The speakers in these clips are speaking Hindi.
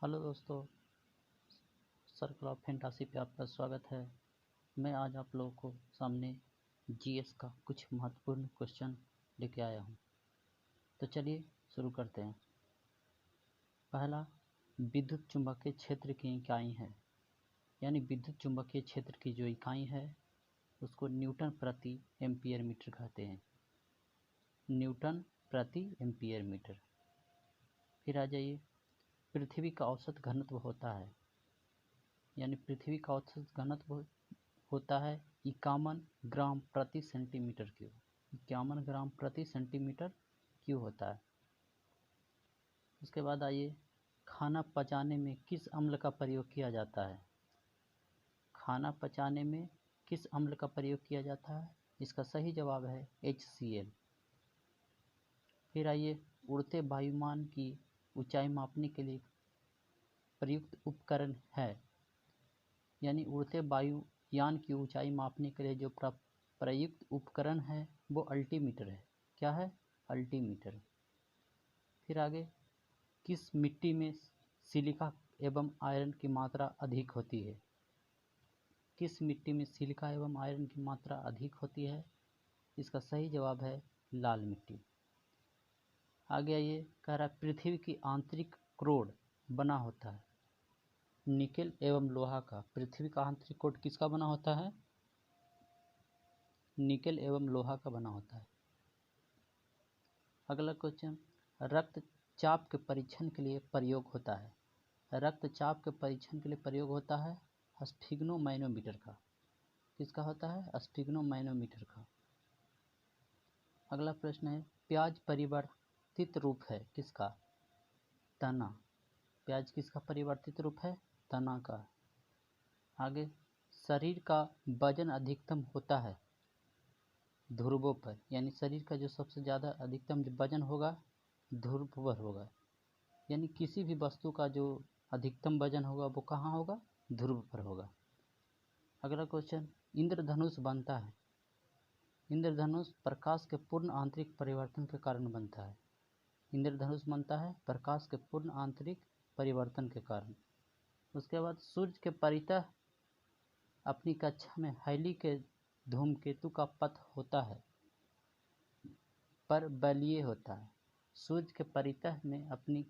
हेलो दोस्तों, सर्कल ऑफ फैंटासी पे आपका स्वागत है। मैं आज आप लोगों को सामने जीएस का कुछ महत्वपूर्ण क्वेश्चन लेके आया हूँ। तो चलिए शुरू करते हैं। पहला, विद्युत चुंबकीय क्षेत्र की इकाई है, यानी विद्युत चुंबकीय क्षेत्र की जो इकाई है उसको न्यूटन प्रति एम्पियर मीटर कहते हैं। न्यूटन प्रति एम्पियर मीटर। फिर आ जाइए, पृथ्वी का औसत घनत्व होता है, यानी पृथ्वी का औसत घनत्व होता है 51 ग्राम प्रति सेंटीमीटर क्यूब। 51 ग्राम प्रति सेंटीमीटर क्यूब होता है। उसके बाद आइए, खाना पचाने में किस अम्ल का प्रयोग किया जाता है? खाना पचाने में किस अम्ल का प्रयोग किया जाता है? इसका सही जवाब है HCl। फिर आइए, उड़ते वायुमान की ऊंचाई मापने के लिए प्रयुक्त उपकरण है, यानी उड़ते वायुयान की ऊंचाई मापने के लिए जो प्रयुक्त उपकरण है वो अल्टीमीटर है। क्या है? अल्टीमीटर। फिर आगे, किस मिट्टी में सिलिका एवं आयरन की मात्रा अधिक होती है? किस मिट्टी में सिलिका एवं आयरन की मात्रा अधिक होती है? इसका सही जवाब है लाल मिट्टी। आगे आइए, कह रहा है पृथ्वी की आंतरिक कोर बना होता है निकेल एवं लोहा का। पृथ्वी का आंतरिक कोर किसका बना होता है? निकेल एवं लोहा का बना होता है। अगला क्वेश्चन, रक्तचाप के परीक्षण के लिए प्रयोग होता है। रक्तचाप के परीक्षण के लिए प्रयोग होता है स्फिग्नोमैनोमीटर का। किसका होता है? स्फिग्नोमैनोमीटर का। अगला प्रश्न है, प्याज परिवर्तित रूप है किसका? तना। प्याज किसका परिवर्तित रूप है? तना का। आगे, शरीर का वजन अधिकतम होता है ध्रुवों पर, यानी शरीर का जो सबसे ज़्यादा अधिकतम जो वजन होगा ध्रुव पर होगा, यानी किसी भी वस्तु का जो अधिकतम वजन होगा वो कहाँ होगा? ध्रुव पर होगा। अगला क्वेश्चन, इंद्रधनुष बनता है। इंद्रधनुष प्रकाश के पूर्ण आंतरिक परिवर्तन के कारण बनता है। इंद्रधनुष बनता है प्रकाश के पूर्ण आंतरिक परिवर्तन के कारण। उसके बाद, सूर्य के परितः अपनी कक्षा में हैली के धूमकेतु का पथ होता है परवलयीय होता है। सूर्य के परितः में अपनी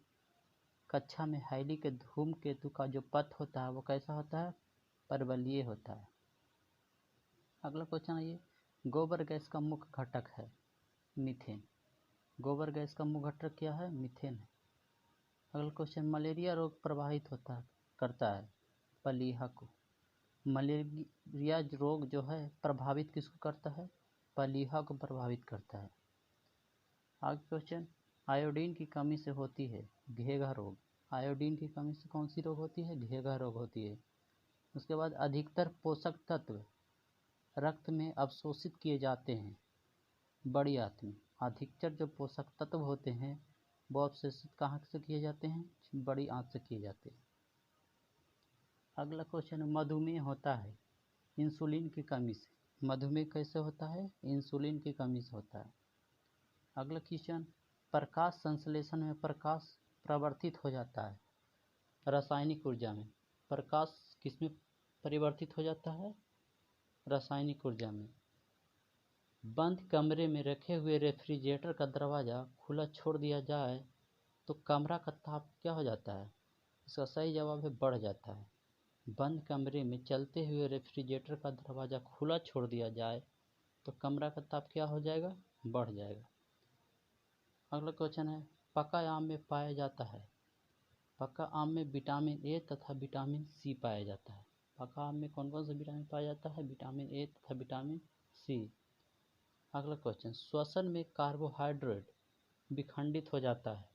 कक्षा में हैली के धूमकेतु का जो पथ होता है वो कैसा होता है? परवलयीय होता है। अगला क्वेश्चन है, ये गोबर गैस का मुख्य घटक है मीथेन। गोबर गैस का मुख्य घटक क्या है? मीथेन है। अगला क्वेश्चन, मलेरिया रोग प्रभावित करता है प्लीहा को। मलेरिया रोग जो है प्रभावित किसको करता है? प्लीहा को प्रभावित करता है। आगे क्वेश्चन, आयोडीन की कमी से होती है घेघा रोग। आयोडीन की कमी से कौन सी रोग होती है? घेघा रोग होती है। उसके बाद, अधिकतर पोषक तत्व रक्त में अवशोषित किए जाते हैं बड़ी आंत में। अधिकतर जो पोषक तत्व होते हैं वो अवशोषित कहाँ से किए जाते हैं? बड़ी आंत से किए जाते हैं। अगला क्वेश्चन, मधुमेह होता है इंसुलिन की कमी से। मधुमेह कैसे होता है? इंसुलिन की कमी से होता है। अगला क्वेश्चन, प्रकाश संश्लेषण में प्रकाश परिवर्तित हो जाता है रासायनिक ऊर्जा में। प्रकाश किसमें परिवर्तित हो जाता है? रासायनिक ऊर्जा में। बंद कमरे में रखे हुए रेफ्रिजरेटर का दरवाज़ा खुला छोड़ दिया जाए तो कमरा का ताप क्या हो जाता है? इसका सही जवाब है बढ़ जाता है। बंद कमरे में चलते हुए रेफ्रिजरेटर का दरवाज़ा खुला छोड़ दिया जाए तो कमरा का ताप क्या हो जाएगा? बढ़ जाएगा। अगला क्वेश्चन है, पका आम में पाया जाता है। पका आम में विटामिन ए तथा विटामिन सी पाया जाता है। पका आम में कौन कौन से विटामिन पाया जाता है? विटामिन ए तथा विटामिन सी। अगला क्वेश्चन, श्वसन में कार्बोहाइड्रेट विखंडित हो जाता है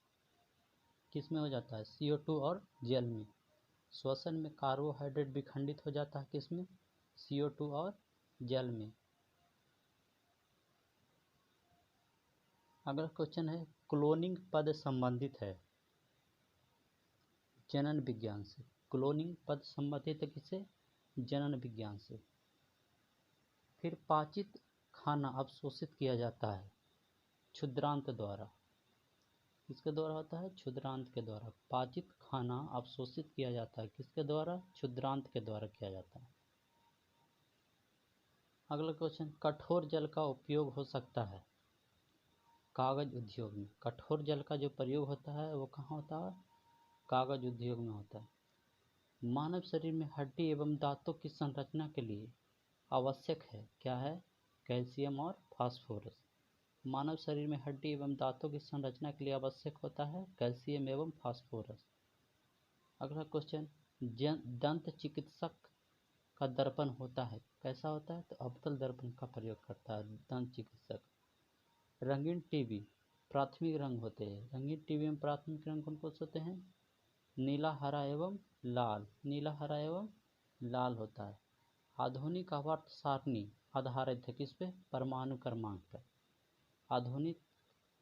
किस में हो जाता है? CO2 और जल में। श्वसन में कार्बोहाइड्रेट विखंडित हो जाता है किस में? CO2 और जल में। अगला क्वेश्चन है, क्लोनिंग पद संबंधित है जनन विज्ञान से। क्लोनिंग पद संबंधित है किससे? जनन विज्ञान से। फिर पाचित खाना अवशोषित किया जाता है क्षुद्रांत द्वारा। किसके द्वारा होता है? क्षुद्रांत के द्वारा पाचित खाना अवशोषित किया जाता है, किसके द्वारा? क्षुद्रांत के द्वारा किया जाता है। अगला क्वेश्चन, कठोर जल का उपयोग हो सकता है कागज उद्योग में। कठोर जल का जो प्रयोग होता है वो कहाँ होता है? कागज उद्योग में होता है। मानव शरीर में हड्डी एवं दांतों की संरचना के लिए आवश्यक है, क्या है? कैल्शियम और फास्फोरस। मानव शरीर में हड्डी एवं दांतों की संरचना के लिए आवश्यक होता है कैल्शियम एवं फास्फोरस। अगला क्वेश्चन, दंत चिकित्सक का दर्पण होता है, कैसा होता है? तो अवतल दर्पण का प्रयोग करता है दंत चिकित्सक। रंगीन टीवी प्राथमिक रंग होते हैं। रंगीन टीवी में प्राथमिक रंग कौन कौन से होते हैं? नीला, हरा एवं लाल। नीला, हरा एवं लाल होता है। आधुनिक आवर्त सारणी आधारित है किस पे? परमाणु क्रमांक पर। आधुनिक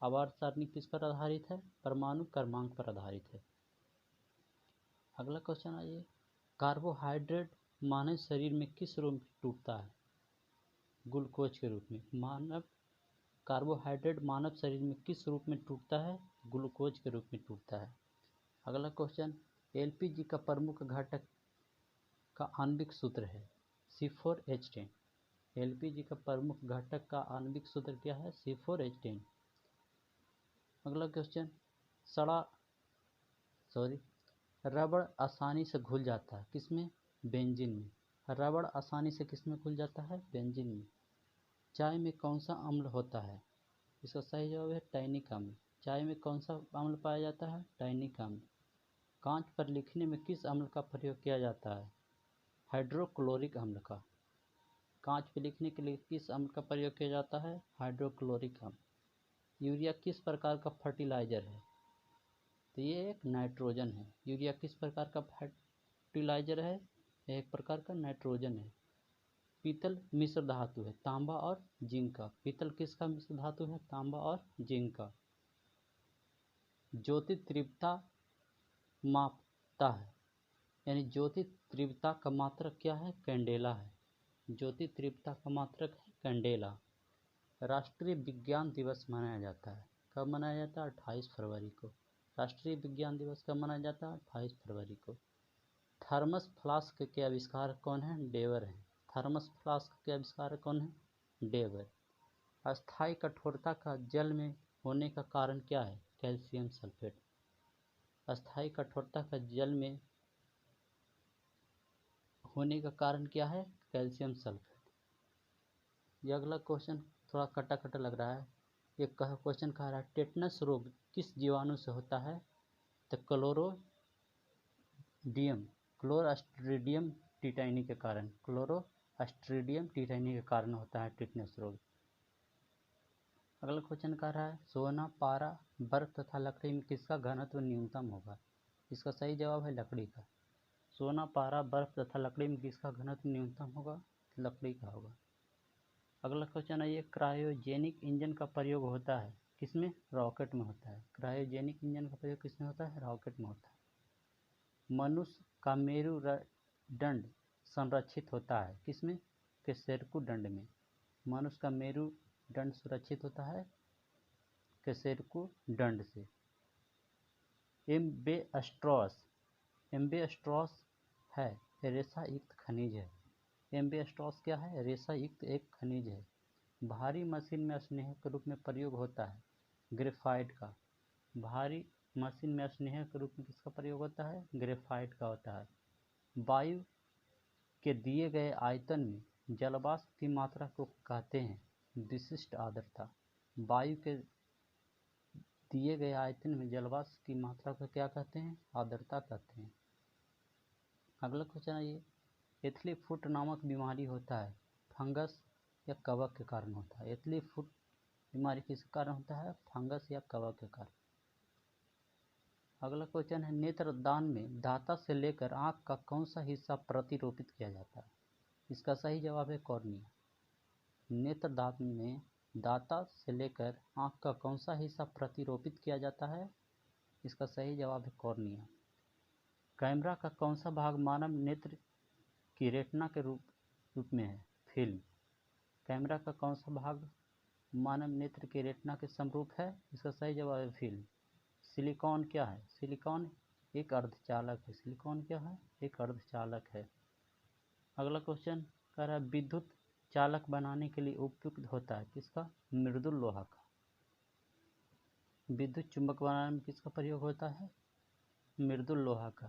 आवर्त सारणी किस पर आधारित है? परमाणु क्रमांक पर आधारित है। अगला क्वेश्चन आइए, कार्बोहाइड्रेट मानव शरीर में किस रूप में टूटता है? ग्लूकोज के रूप में। कार्बोहाइड्रेट मानव शरीर में किस रूप में टूटता है? ग्लूकोज के रूप में टूटता है। अगला क्वेश्चन, एलपीजी का प्रमुख घटक का आणविक सूत्र है C4H10। एलपीजी का प्रमुख घटक का आणविक सूत्र क्या है? C4H10। अगला क्वेश्चन, रबड़ आसानी से घुल जाता है किसमें? बेंजीन में। रबड़ आसानी से किसमें घुल जाता है? बेंजीन में। चाय में कौन सा अम्ल होता है? इसका सही जवाब है टैनिक अम्ल। चाय में कौन सा अम्ल पाया जाता है? टैनिक अम्ल। कांच पर लिखने में किस अम्ल का प्रयोग किया जाता है? हाइड्रोक्लोरिक अम्ल का। कांच पर लिखने के लिए किस अम्ल का प्रयोग किया जाता है? हाइड्रोक्लोरिक अम्ल। यूरिया किस प्रकार का फर्टिलाइजर है? तो ये एक नाइट्रोजन है। यूरिया किस प्रकार का फर्टिलाइजर है? एक प्रकार का नाइट्रोजन है। पीतल मिश्र धातु है तांबा और जिंक का। पीतल किसका मिश्र धातु है? तांबा और जिंक का। ज्योति तीव्रता मापता है, यानी ज्योति तीव्रता का मात्रक क्या है? कैंडेला है। ज्योति तीव्रता का मात्रक है कैंडेला। राष्ट्रीय विज्ञान दिवस मनाया जाता है, कब मनाया जाता है? 28 फरवरी को। राष्ट्रीय विज्ञान दिवस कब मनाया जाता है? 28 फरवरी को। थर्मस फ्लास्क के आविष्कार कौन है? डेवर है। थर्मस फ्लास्क के आविष्कार कौन है? डेवर। अस्थायी कठोरता का जल में होने का कारण क्या है? Calcium sulphate. अस्थायी कठोरता का जल में होने का कारण क्या है? Calcium sulphate. ये अगला क्वेश्चन थोड़ा कटा कटा लग रहा है। ये क्वेश्चन कह रहा है टेटनस रोग किस जीवाणु से होता है? तो क्लोरास्ट्रीडियम टीटाइनी के कारण। क्लोरास्ट्रीडियम टीटाइनी के कारण होता है टेटनस रोग। अगला क्वेश्चन कह रहा है सोना, पारा, बर्फ तथा लकड़ी में किसका घनत्व न्यूनतम होगा? इसका सही जवाब है लकड़ी का। सोना, पारा, बर्फ तथा लकड़ी में किसका घनत्व न्यूनतम होगा? लकड़ी का होगा। अगला क्वेश्चन है ये क्रायोजेनिक इंजन का प्रयोग होता है किसमें? रॉकेट में होता है। क्रायोजेनिक इंजन का प्रयोग किसमें होता है? रॉकेट में होता है। मनुष्य का मेरुदंड संरक्षित होता है किसमें? कशेरुकदंड में। मनुष्य का मेरुदंड सुरक्षित होता है कशेरुकदंड से। एम्बेस्ट्रॉस है रेशा युक्त खनिज है। एम्बेस्ट्रॉस क्या है? रेशा युक्त एक खनिज है। भारी मशीन में स्नेहक के रूप में प्रयोग होता है ग्रेफाइट का। भारी मशीन में स्नेहक के रूप में किसका प्रयोग होता है? ग्रेफाइट का होता है। वायु के दिए गए आयतन में जलवाष्प की मात्रा को कहते हैं विशिष्ट आर्द्रता। वायु के दिए गए आयतन में जलवाष्प की मात्रा को क्या कहते हैं? आर्द्रता कहते हैं। अगला क्वेश्चन है ये एथली फुट नामक बीमारी होता है फंगस या कवक के कारण होता है। एथली फुट बीमारी किस कारण होता है? फंगस या कवक के कारण। अगला क्वेश्चन है नेत्रदान में दाता से लेकर आँख का कौन सा हिस्सा प्रतिरोपित किया जाता है? इसका सही जवाब है कॉर्निया। नेत्रदान में दाता से लेकर आँख का कौन सा हिस्सा प्रतिरोपित किया जाता है? इसका सही जवाब है कॉर्निया। कैमरा का कौन सा भाग मानव नेत्र की रेटिना के रूप में है? फिल्म। कैमरा का कौन सा भाग मानव नेत्र के रेटिना के समरूप है? इसका सही जवाब है फिल्म। सिलिकॉन क्या है? सिलिकॉन एक अर्धचालक है। सिलिकॉन क्या है? एक अर्धचालक है। अगला क्वेश्चन कह रहा है विद्युत चालक बनाने के लिए उपयुक्त होता है किसका? मृदुल लोहा का। विद्युत चुंबक बनाने में किसका प्रयोग होता है? मृदुल लोहा का।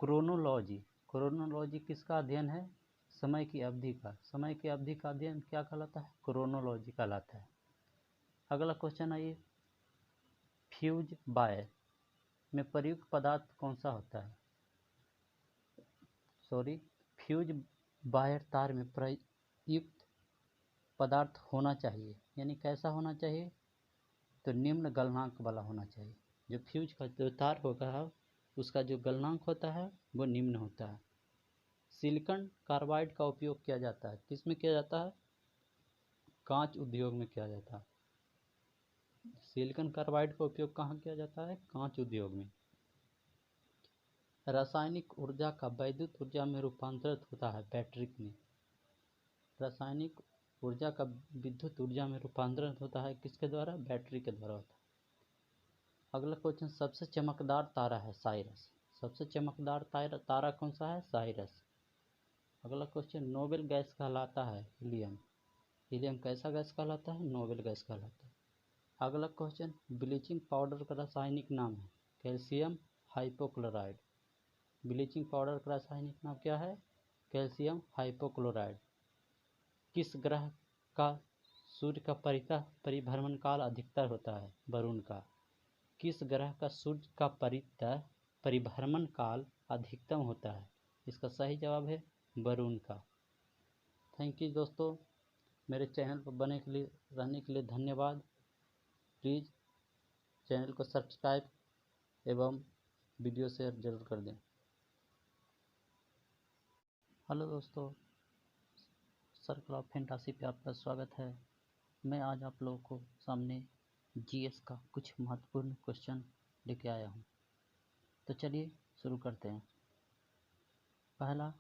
क्रोनोलॉजी, क्रोनोलॉजी किसका अध्ययन है? समय की अवधि का। समय की अवधि का अध्ययन क्या कहलाता है? क्रोनोलॉजी कहलाता है। अगला क्वेश्चन आइए, फ्यूज वायर में प्रयुक्त पदार्थ कौन सा होता है? फ्यूज वायर तार में प्रयुक्त पदार्थ होना चाहिए, यानी कैसा होना चाहिए? तो निम्न गलनांक वाला होना चाहिए। जो फ्यूज का जो तार होगा उसका जो गलनांक होता है वो निम्न होता है। सिलिकॉन कार्बाइड का उपयोग किया जाता है, किस में किया जाता है? कांच उद्योग में किया जाता है। सिलिकॉन कार्बाइड का उपयोग कहाँ किया जाता है? कांच उद्योग में। रासायनिक ऊर्जा का वैद्युत ऊर्जा में रूपांतरित होता है बैटरी में। रासायनिक ऊर्जा का विद्युत ऊर्जा में रूपांतरण होता है किसके द्वारा? बैटरी के द्वारा होता है। अगला क्वेश्चन, सबसे चमकदार तारा है साइरस। सबसे चमकदार तारा कौन सा है? साइरस। अगला क्वेश्चन, नोबेल गैस कहलाता है हीलियम। हीलियम कैसा गैस कहलाता है? नोबेल गैस कहलाता है। अगला क्वेश्चन, ब्लीचिंग पाउडर का रासायनिक नाम है कैल्शियम हाइपोक्लोराइड। ब्लीचिंग पाउडर का रासायनिक नाम क्या है? Calcium hypochloride. किस ग्रह का सूर्य का परिभ्रमण काल अधिकतर होता है? वरुण का। किस ग्रह का सूर्य का परिभ्रमण काल अधिकतम होता है? इसका सही जवाब है वरुण का। थैंक यू दोस्तों, मेरे चैनल पर बने के लिए रहने के लिए धन्यवाद। प्लीज़ चैनल को सब्सक्राइब एवं वीडियो शेयर जरूर कर दें। हेलो दोस्तों, सर्कल ऑफ फैंटासी पे आपका स्वागत है। मैं आज आप लोगों को सामने जीएस का कुछ महत्वपूर्ण क्वेश्चन लेके आया हूँ। तो चलिए शुरू करते हैं। पहला,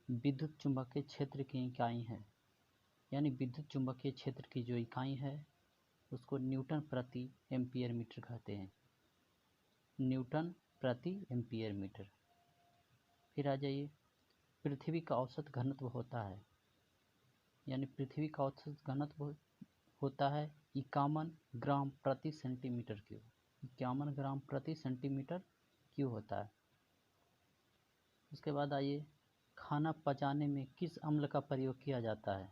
विद्युत चुंबकीय क्षेत्र की इकाई है, यानी विद्युत चुंबकीय क्षेत्र की जो इकाई है उसको न्यूटन प्रति एम्पियर मीटर कहते हैं। न्यूटन प्रति एम्पियर मीटर। फिर आ जाइए, पृथ्वी का औसत घनत्व होता है, यानी पृथ्वी का औसत घनत्व होता है 51 ग्राम प्रति सेंटीमीटर क्यूब। 51 ग्राम प्रति सेंटीमीटर क्यूब होता है। उसके बाद आइए, खाना पचाने में किस अम्ल का प्रयोग किया जाता है?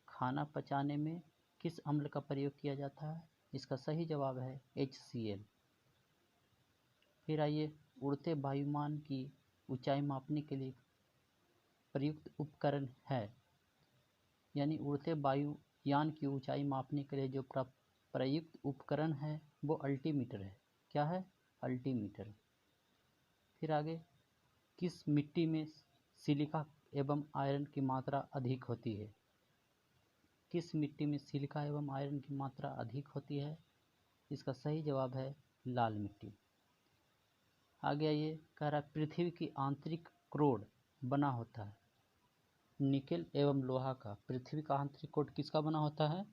खाना पचाने में किस अम्ल का प्रयोग किया जाता है? इसका सही जवाब है HCl। फिर आइए, उड़ते वायुयान की ऊंचाई मापने के लिए प्रयुक्त उपकरण है, यानी उड़ते वायुयान की ऊंचाई मापने के लिए जो प्रयुक्त उपकरण है वो अल्टीमीटर है। क्या है? अल्टीमीटर। फिर आगे, किस मिट्टी में सिलिका एवं आयरन की मात्रा अधिक होती है? किस मिट्टी में सिलिका एवं आयरन की मात्रा अधिक होती है? इसका सही जवाब है लाल मिट्टी। आगे आइए, कह रहा है पृथ्वी की आंतरिक कोर बना होता है निकेल एवं लोहा का। पृथ्वी का आंतरिक कोर किसका बना होता है?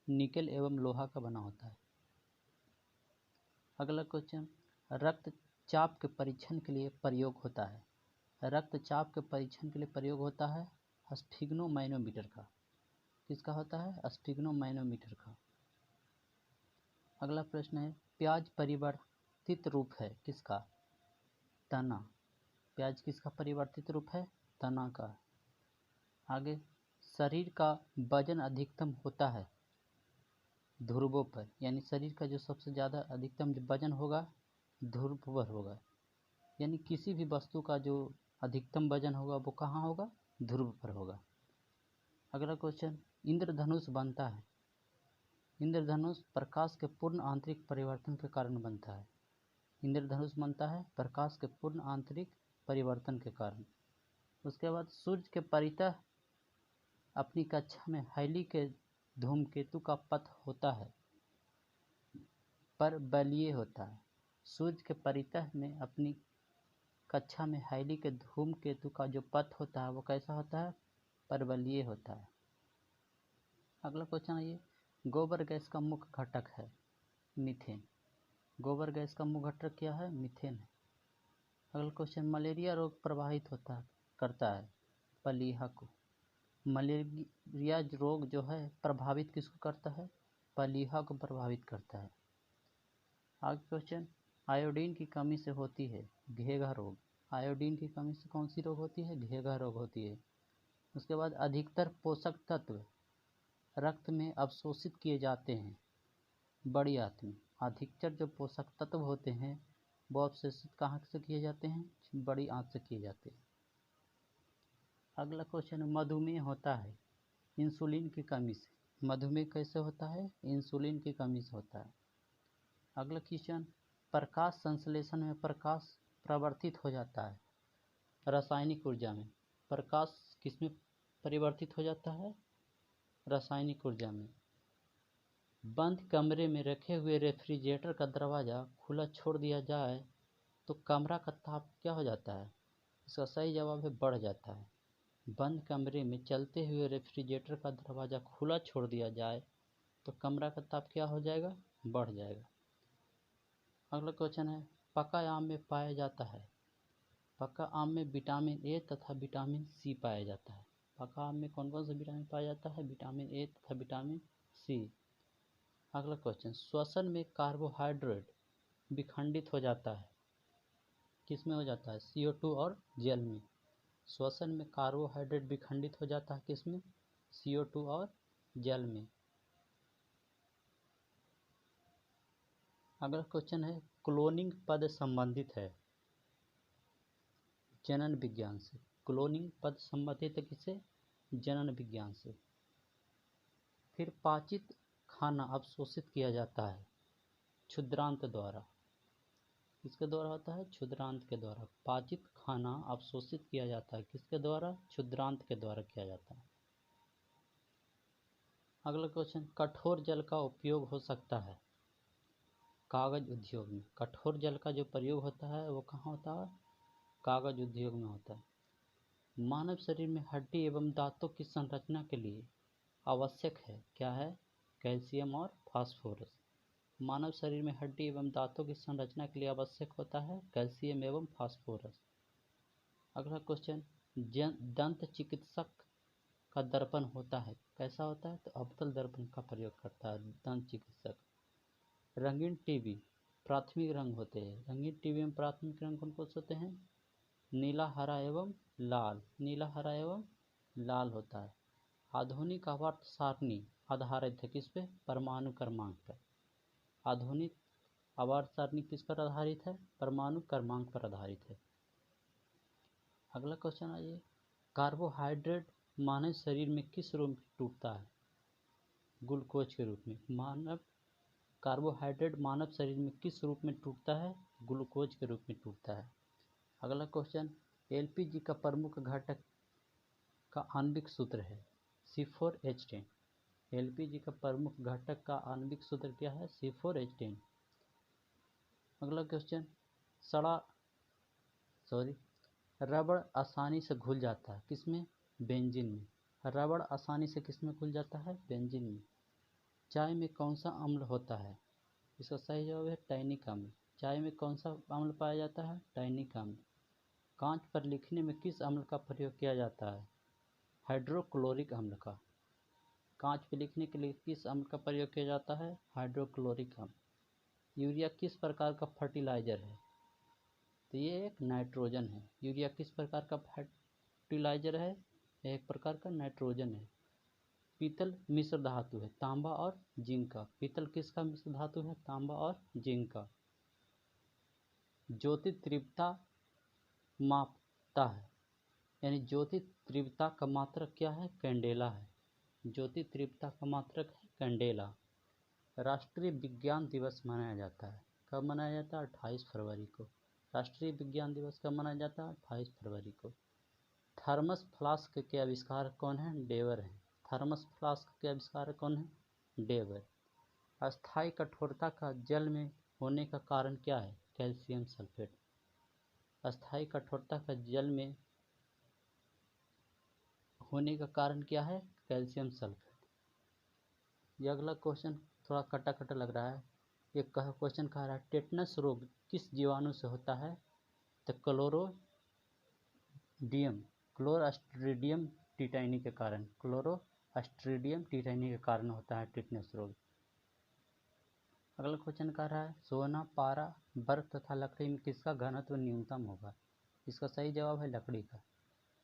निकेल एवं लोहा का बना होता है। अगला क्वेश्चन, रक्तचाप के परीक्षण के लिए प्रयोग होता है। रक्तचाप के परीक्षण के लिए प्रयोग होता है स्फिग्नोमैनोमीटर का। किसका होता है? स्फिग्नोमैनोमीटर का। अगला प्रश्न है, प्याज परिवर्तित रूप है किसका? तना। प्याज किसका परिवर्तित रूप है? तना का। आगे, शरीर का वजन अधिकतम होता है ध्रुवों पर, यानी शरीर का जो सबसे ज़्यादा अधिकतम वजन होगा ध्रुव पर होगा, यानी किसी भी वस्तु का जो अधिकतम वजन होगा वो कहाँ होगा? ध्रुव पर होगा। अगला क्वेश्चन, इंद्रधनुष बनता है। इंद्रधनुष प्रकाश के पूर्ण आंतरिक परिवर्तन के कारण बनता है। इंद्रधनुष बनता है प्रकाश के पूर्ण आंतरिक परिवर्तन के कारण। उसके बाद, सूर्य के परितः अपनी कक्षा में हैली के धूमकेतु का पथ होता है पर बलीय होता है। सूर्य के परितः में अपनी कक्षा में हैली के धूमकेतु का जो पथ होता है वो कैसा होता है? परवलयीय होता है। अगला क्वेश्चन है, ये गोबर गैस का मुख्य घटक है मीथेन। गोबर गैस का मुख्य घटक क्या है? मीथेन है। अगला क्वेश्चन, मलेरिया रोग प्रभावित करता है प्लीहा को। मलेरिया रोग जो है प्रभावित किसको करता है? प्लीहा को प्रभावित करता है। आगे क्वेश्चन, आयोडीन की कमी से होती है घेघा रोग। आयोडीन की कमी से कौन सी रोग होती है? घेघा रोग होती है। उसके बाद, अधिकतर पोषक तत्व रक्त में अवशोषित किए जाते हैं बड़ी आंत में। अधिकतर जो पोषक तत्व होते हैं वो अवशोषित कहाँ से किए जाते हैं? बड़ी आंत से किए जाते हैं। अगला क्वेश्चन, मधुमेह होता है इंसुलिन की कमी से। मधुमेह कैसे होता है? इंसुलिन की कमी से होता है। अगला क्वेश्चन, प्रकाश संश्लेषण में प्रकाश परिवर्तित हो जाता है रासायनिक ऊर्जा में। प्रकाश किसमें परिवर्तित हो जाता है? रासायनिक ऊर्जा में। बंद कमरे में रखे हुए रेफ्रिजरेटर का दरवाज़ा खुला छोड़ दिया जाए तो कमरा का ताप क्या हो जाता है? इसका सही जवाब है बढ़ जाता है। बंद कमरे में चलते हुए रेफ्रिजरेटर का दरवाज़ा खुला छोड़ दिया जाए तो कमरा का ताप क्या हो जाएगा? बढ़ जाएगा। अगला क्वेश्चन है, पका आम में पाया जाता है। पका आम में विटामिन ए तथा विटामिन सी पाया जाता है। पका आम में कौन कौन से विटामिन पाया जाता है? विटामिन ए तथा विटामिन सी। अगला क्वेश्चन, श्वसन में कार्बोहाइड्रेट विखंडित हो जाता है। किस में हो जाता है? CO2 और जल में। श्वसन में कार्बोहाइड्रेट विखंडित हो जाता है किसमें? CO2 और जल में। अगला क्वेश्चन है, क्लोनिंग पद संबंधित है जनन विज्ञान से। क्लोनिंग पद संबंधित है किससे? जनन विज्ञान से। फिर पाचित खाना अवशोषित किया जाता है क्षुद्रांत द्वारा। किसके द्वारा होता है? क्षुद्रांत के द्वारा। पाचित खाना अवशोषित किया जाता है किसके द्वारा? क्षुद्रांत के द्वारा किया जाता है। अगला क्वेश्चन, कठोर जल का उपयोग हो सकता है कागज उद्योग में। कठोर जल का जो प्रयोग होता है वो कहाँ होता है? कागज उद्योग में होता है। मानव शरीर में हड्डी एवं दांतों की संरचना के लिए आवश्यक है क्या है? कैल्शियम और फास्फोरस। मानव शरीर में हड्डी एवं दांतों की संरचना के लिए आवश्यक होता है कैल्शियम एवं फास्फोरस। अगला क्वेश्चन, दंत चिकित्सक का दर्पण होता है कैसा होता है? तो अवतल दर्पण का प्रयोग करता है दंत चिकित्सक। रंगीन टीवी प्राथमिक रंग होते हैं। रंगीन टीवी में प्राथमिक रंग कौन कौन से होते हैं? नीला, हरा एवं लाल। नीला, हरा एवं लाल होता है। आधुनिक आवर्त सारणी आधारित है किस पे? परमाणु क्रमांक पर। आधुनिक आवर्त सारणी किस पर आधारित है? परमाणु क्रमांक पर आधारित है। अगला क्वेश्चन आइए, कार्बोहाइड्रेट मानव शरीर में किस रूप में टूटता है? ग्लूकोज के रूप में। कार्बोहाइड्रेट मानव शरीर में किस रूप में टूटता है? ग्लूकोज के रूप में टूटता है। अगला क्वेश्चन, LPG का प्रमुख घटक का आणविक सूत्र है C4H10। LPG का प्रमुख घटक का आणविक सूत्र क्या है? C4H10। अगला क्वेश्चन, रबड़ आसानी से घुल जाता है किसमें? बेंजीन में। रबड़ आसानी से किसमें घुल जाता है? बेंजीन में। चाय में कौन सा अम्ल होता है? इसका सही जवाब है टैनिक अम्ल। चाय में कौन सा अम्ल पाया जाता है? टैनिक अम्ल। कांच पर लिखने में किस अम्ल का प्रयोग किया जाता है? हाइड्रोक्लोरिक अम्ल का। कांच पर लिखने के लिए किस अम्ल का प्रयोग किया जाता है? हाइड्रोक्लोरिक अम्ल। यूरिया किस प्रकार का फर्टिलाइजर है? तो ये एक नाइट्रोजन है। यूरिया किस प्रकार का फर्टिलाइजर है? एक प्रकार का नाइट्रोजन है। पीतल मिश्र धातु है तांबा और जिंक का। पीतल किसका मिश्र धातु है? तांबा और जिंक का। ज्योति तीव्रता मापता है, यानी ज्योति तीव्रता का मात्रक क्या है? कैंडेला है। ज्योति तीव्रता का मात्रक है कैंडेला। राष्ट्रीय विज्ञान दिवस मनाया जाता है कब मनाया जाता है? 28 फरवरी को। राष्ट्रीय विज्ञान दिवस कब मनाया जाता है? 28 फरवरी को। थर्मस फ्लास्क के आविष्कार कौन है? डेवर है। थर्मस फ्लास्क के आविष्कार कौन है? डेवर। अस्थायी कठोरता का जल में होने का कारण क्या है? Calcium sulphate. अस्थायी कठोरता का जल में होने का कारण क्या है? Calcium sulphate. यह अगला क्वेश्चन थोड़ा कटा कटा लग रहा है। एक क्वेश्चन कह रहा है टेटनस रोग किस जीवाणु से होता है? तो क्लोरास्ट्रीडियम टीटाइनी के कारण, क्लोरास्ट्रीडियम टीटाइनी के कारण होता है टेटनस रोग। अगला क्वेश्चन कह रहा है सोना, पारा, बर्फ तथा लकड़ी में किसका घनत्व न्यूनतम होगा? इसका सही जवाब है लकड़ी का।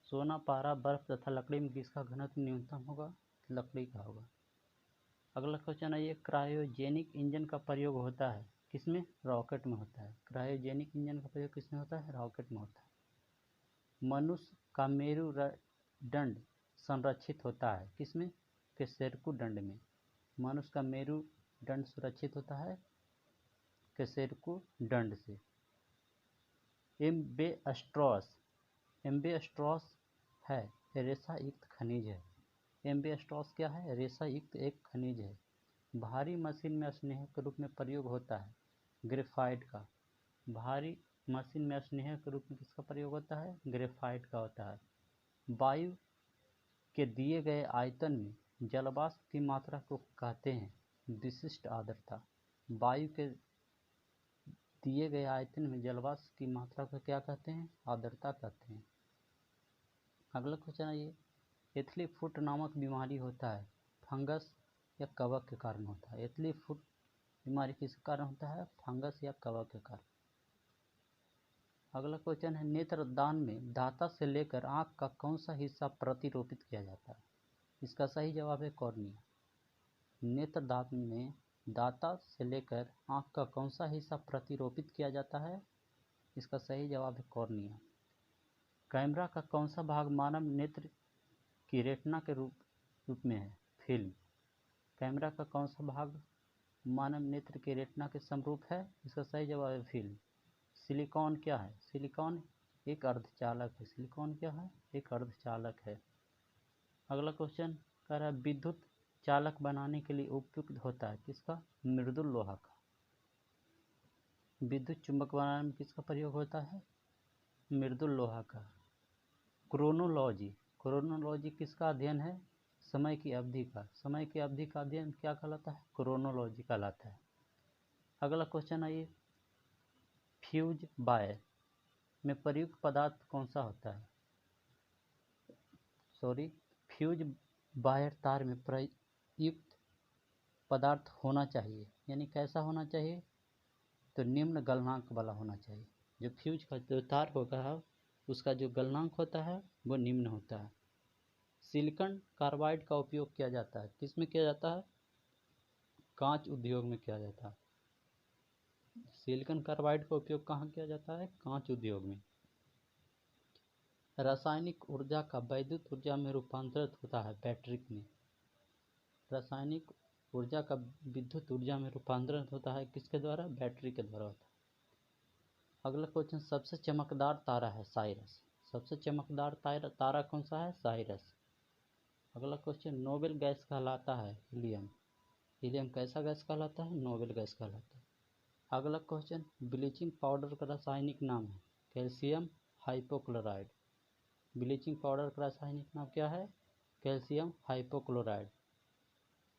सोना, पारा, बर्फ तथा लकड़ी में किसका घनत्व न्यूनतम होगा? लकड़ी का होगा। अगला क्वेश्चन है ये क्रायोजेनिक इंजन का प्रयोग होता है किसमें? रॉकेट में होता है। क्रायोजेनिक इंजन का प्रयोग किसमें होता है? रॉकेट में होता है। मनुष्य का मेरुदंड संरक्षित होता है किसमें? कशेरुकदंड में। मनुष्य का मेरुदंड सुरक्षित होता है कशेरुकदंड से। एम्बेस्ट्रॉस है रेशा युक्त खनिज है। एम्बेस्ट्रॉस क्या है? रेशा युक्त एक खनिज है। भारी मशीन में स्नेहक के रूप में प्रयोग होता है ग्रेफाइट का। भारी मशीन में स्नेहक के रूप में किसका प्रयोग होता है? ग्रेफाइट का होता है। वायु के दिए गए आयतन में जलवाष्प की मात्रा को कहते हैं विशिष्ट आर्द्रता। वायु के दिए गए आयतन में जलवाष्प की मात्रा को क्या कहते हैं? आर्द्रता कहते हैं। अगला क्वेश्चन है ये एथली फुट नामक बीमारी होता है फंगस या कवक के कारण होता है। एथली फुट बीमारी किस कारण होता है? फंगस या कवक के कारण। अगला क्वेश्चन है नेत्रदान में दाता से लेकर आँख का कौन सा हिस्सा प्रतिरोपित किया जाता है? इसका सही जवाब है कॉर्निया। नेत्रदान में दाता से लेकर आँख का कौन सा हिस्सा प्रतिरोपित किया जाता है? इसका सही जवाब है कॉर्निया। कैमरा का कौन सा भाग मानव नेत्र की रेटिना के रूप में है? फिल्म। कैमरा का कौन सा भाग मानव नेत्र के रेटिना के समरूप है? इसका सही जवाब है फिल्म। सिलिकॉन क्या है? सिलिकॉन एक अर्धचालक है। सिलिकॉन क्या है? एक अर्धचालक है। अगला क्वेश्चन कह रहा है विद्युत चालक बनाने के लिए उपयुक्त होता है किसका? मृदुल लोहा का। विद्युत चुंबक बनाने में किसका प्रयोग होता है? मृदुल लोहा का। क्रोनोलॉजी किसका अध्ययन है? समय की अवधि का। समय की अवधि का अध्ययन क्या कहलाता है? क्रोनोलॉजी कहलाता है। अगला क्वेश्चन है ये फ्यूज वायर में प्रयुक्त पदार्थ कौन सा होता है? फ्यूज वायर तार में प्रयुक्त पदार्थ होना चाहिए, यानी कैसा होना चाहिए? तो निम्न गलनांक वाला होना चाहिए। जो फ्यूज का जो तार होगा उसका जो गलनांक होता है वो निम्न होता है। सिलिकॉन कार्बाइड का उपयोग किया जाता है किस में किया जाता है? कांच उद्योग में किया जाता है। सिलिकॉन कार्बाइड का उपयोग कहाँ किया जाता है? कांच उद्योग में। रासायनिक ऊर्जा का वैद्युत ऊर्जा में रूपांतरित होता है बैटरी में। रासायनिक ऊर्जा का विद्युत ऊर्जा में रूपांतरण होता है किसके द्वारा? बैटरी के द्वारा होता है। अगला क्वेश्चन सबसे चमकदार तारा है साइरस। सबसे चमकदार तारा कौन सा है? साइरस। अगला क्वेश्चन नोबेल गैस कहलाता है हीलियम। हीलियम कैसा गैस कहलाता है? नोबेल गैस कहलाता है। अगला क्वेश्चन ब्लीचिंग पाउडर का रासायनिक नाम है कैल्शियम हाइपोक्लोराइड। ब्लीचिंग पाउडर का रासायनिक नाम क्या है? Calcium hypochloride.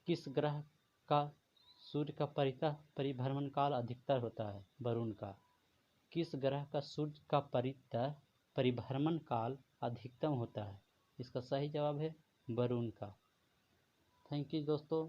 किस ग्रह का सूर्य का परिभ्रमण काल अधिकतर होता है? वरुण का। किस ग्रह का सूर्य का परिभ्रमण काल अधिकतम होता है? इसका सही जवाब है वरुण का। थैंक यू दोस्तों।